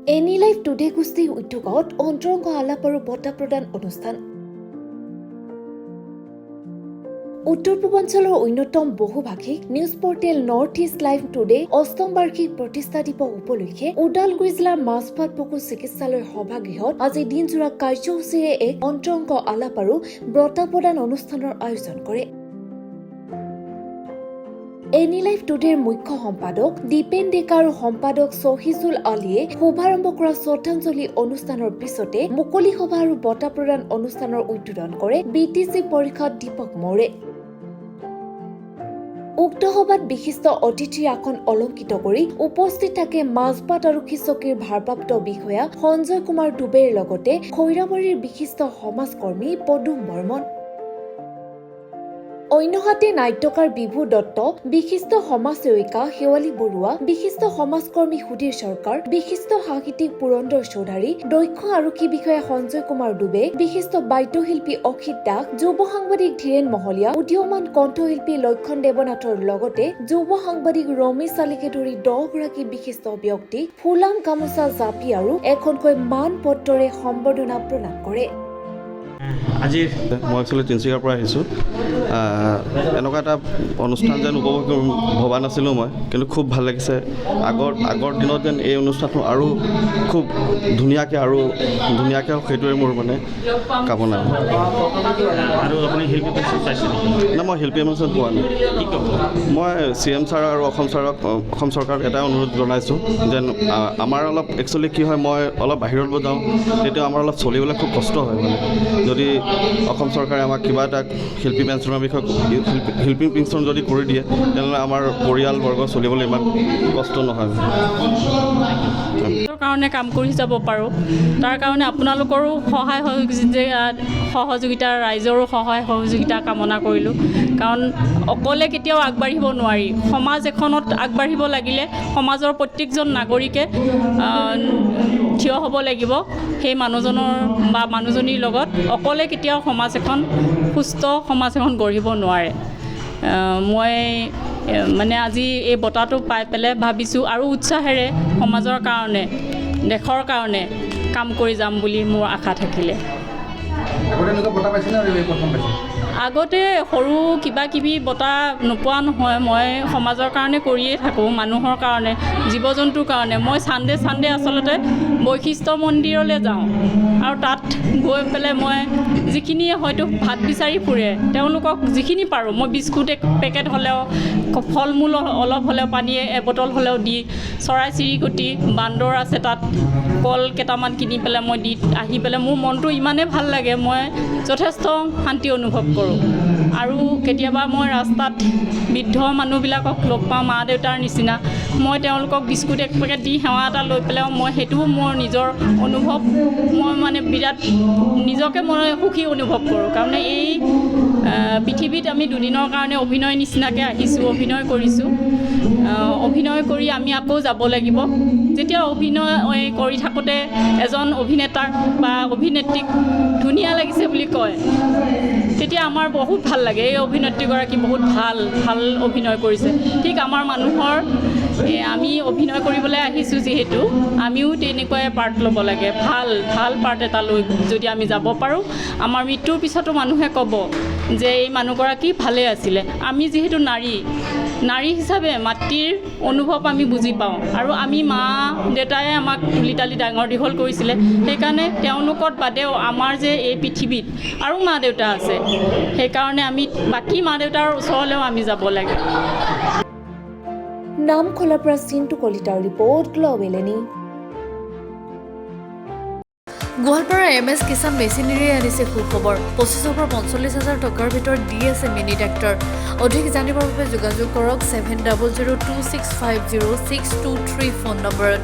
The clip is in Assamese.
এনি লাইফ টুডে গোষ্ঠী উদ্যোগত অন্তৰংগ আলাপ আৰু বঁটা প্ৰদান অনুষ্ঠান। উত্তৰ পূৰ্বাঞ্চলৰ অন্যতম বহুভাষিক news portal North East Live Today অষ্টম বাৰ্ষিক প্ৰতিষ্ঠা দিৱস উপলক্ষে ওদালগুৰি জিলাৰ মাছপাট পশু চিকিৎসালয়ৰ সভাগৃহত আজি দিনজোৰা কাৰ্যসূচীৰে এক অন্তৰংগ আলাপ আৰু বঁটা প্ৰদান অনুষ্ঠানৰ আয়োজন কৰে। এনি লাইফ টুডেৰ মুখ্য সম্পাদক দীপেন ডেকা আৰু সম্পাদক শহীজুল আলীয়ে শুভাৰম্ভ কৰা শ্ৰদ্ধাঞ্জলি অনুষ্ঠানৰ পিছতে মুকলি সভা আৰু বঁটা প্ৰদান অনুষ্ঠানৰ উদ্বোধন কৰে বিটিচি পৰিষদ দীপক মৌৰে। উক্ত সভাত বিশিষ্ট অতিথিৰ আসন অলংকৃত কৰি উপস্থিত থাকে মাছপাট আৰু কৃষকৰ ভাৰপ্ৰাপ্ত বিষয়া সঞ্জয় কুমাৰ ডুবেৰ লগতে খৈৰাবাৰীৰ বিশিষ্ট সমাজকৰ্মী পদুম বৰ্মন। অন্যহাতে নাট্যকাৰ বিভু দত্ত, বিশিষ্ট সমাজসেৱিকা শেৱালী বৰুৱা, বিশিষ্ট সমাজকৰ্মী সুধীৰ চৰকাৰ, বিশিষ্ট সাহিত্যিক পুৰন্দৰ চৌধাৰী, দক্ষ আৰক্ষী বিষয়া সঞ্জয় কুমাৰ ডুবে, বিশিষ্ট বাদ্যশিল্পী অখিত দাস, যুৱ সাংবাদিক ধীৰেন মহলীয়া, উদীয়মান কণ্ঠশিল্পী লক্ষণ দেৱনাথৰ লগতে যুৱ সাংবাদিক ৰমেশ চালিকে ধৰি 10 গৰাকী বিশিষ্ট ব্যক্তি ফুলাম গামোচা জাপি আৰু এখনকৈ মান পত্ৰৰে সম্বৰ্ধনা প্ৰদান কৰে। আজি মই একচুৱেলি তিনিচুকীয়াৰ পৰা আহিছোঁ। এনেকুৱা এটা অনুষ্ঠান যেন উপভোগ ভবা নাছিলোঁ মই, কিন্তু খুব ভাল লাগিছে। আগৰ দিনত যেন এই অনুষ্ঠানটো আৰু খুব ধুনীয়াকৈ হওক সেইটোৱে মোৰ মানে কামনা। আৰু আপুনি শিল্পী পেঞ্চন পাইছে নেকি? না, মই শিল্পী পেঞ্চন পোৱা নাই। কি ক'ব? মই CM ছাৰ আৰু অসম চৰকাৰক এটাই অনুৰোধ জনাইছোঁ যেন আমাৰ অলপ একচুৱেলি কি হয়, মই অলপ বাহিৰত যাওঁ তেতিয়া আমাৰ অলপ চলিবলৈ খুব কষ্ট হয়। মানে যদি অসম চৰকাৰে আমাক কিবা এটা শিল্পী পেঞ্চনৰ বিষয়ে শিল্পী পেঞ্চন যদি কৰি দিয়ে তেনেহ'লে আমাৰ পৰিয়ালবৰ্গ চলিবলৈ ইমান কষ্ট নহয়। কাৰণে কাম কৰি যাব পাৰোঁ, তাৰ কাৰণে আপোনালোকৰো সহযোগিতা ৰাইজৰো সহায় সহযোগিতা কামনা কৰিলোঁ। কাৰণ অকলে কেতিয়াও আগবাঢ়িব নোৱাৰি। সমাজ এখনত আগবাঢ়িব লাগিলে সমাজৰ প্ৰত্যেকজন নাগৰিকে থিয় হ'ব লাগিব। সেই মানুহজনৰ বা মানুহজনীৰ লগত অকলে কেতিয়াও সুস্থ সমাজ এখন গঢ়িব নোৱাৰে। মই মানে আজি এই বঁটাটো পাই পেলাই ভাবিছোঁ আৰু উৎসাহেৰে সমাজৰ কাৰণে দেশৰ কাৰণে কাম কৰি যাম বুলি মোৰ আশা থাকিলে। আগতে সৰু কিবা কিবি বঁটা নোপোৱা নহয়। মই সমাজৰ কাৰণে কৰিয়ে থাকোঁ, মানুহৰ কাৰণে, জীৱ জন্তুৰ কাৰণে। মই চানডে আচলতে বৈশিষ্ট্য মন্দিৰলৈ যাওঁ আৰু তাত গৈ পেলাই মই যিখিনিয়ে হয়তো ভাত বিচাৰি ফুৰে তেওঁলোকক যিখিনি পাৰোঁ মই বিস্কুট এক পেকেট হ'লেও, ফল মূল অলপ হ'লেও, পানী এবটল হ'লেও দি, চৰাই চিৰিকটি বান্দৰ আছে তাত কল কেইটামান কিনি পেলাই মই দি আহি পেলাই মোৰ মনটো ইমানেই ভাল লাগে, মই যথেষ্ট শান্তি অনুভৱ কৰোঁ। আৰু কেতিয়াবা মই ৰাস্তাত বৃদ্ধ মানুহবিলাকক লগ পাওঁ, মা দেউতাৰ নিচিনা, মই তেওঁলোকক বিস্কুট এক পেকেট দি সেৱা এটা লৈ পেলাইও মই সেইটোও মোৰ নিজৰ অনুভৱ, মই মানে বিৰাট নিজকে মই সুখী অনুভৱ কৰোঁ। কাৰণ এই পৃথিৱীত আমি দুদিনৰ কাৰণে অভিনয় নিচিনাকৈ আহিছোঁ, অভিনয় কৰিছোঁ। অভিনয় কৰি আমি আকৌ যাব লাগিব। যেতিয়া অভিনয় কৰি থাকোঁতে এজন অভিনেতাক বা অভিনেত্ৰীক ধুনীয়া লাগিছে বুলি কয় তেতিয়া আমাৰ বহুত ভাল লাগে। এই অভিনেত্ৰীগৰাকী বহুত ভাল অভিনয় কৰিছে। ঠিক আমাৰ মানুহৰ আমি অভিনয় কৰিবলৈ আহিছোঁ যিহেতু আমিও তেনেকুৱাই পাৰ্ট ল'ব লাগে। ভাল পাৰ্ট এটা লৈ যদি আমি যাব পাৰোঁ, আমাৰ মৃত্যুৰ পিছতো মানুহে ক'ব যে এই মানুহগৰাকী ভালে আছিলে। আমি যিহেতু নাৰী হিচাপে মাতৃৰ অনুভৱ আমি বুজি পাওঁ আৰু আমি মা দেউতাই আমাক তুলি তালি ডাঙৰ দীঘল কৰিছিলে। সেইকাৰণে তেওঁলোকৰ বাদেও আমাৰ যে এই পৃথিৱীত আৰু মা দেউতা আছে, সেইকাৰণে আমি বাকী মা দেউতাৰ ওচৰলৈও আমি যাব লাগে। নামখলাৰ পৰা চিন্তু কলিতাৰ ৰিপৰ্ট গ্ল'বেল এনি। গোৱালপাৰা MS কিষাণ মেচিনেৰী আনিছে সুখবৰ। 25,000 পৰা 45,000 টকাৰ ভিতৰত দি আছে মিনি ট্ৰেক্টৰ। অধিক জানিবৰ বাবে যোগাযোগ কৰক 7002650623 ফোন নম্বৰত।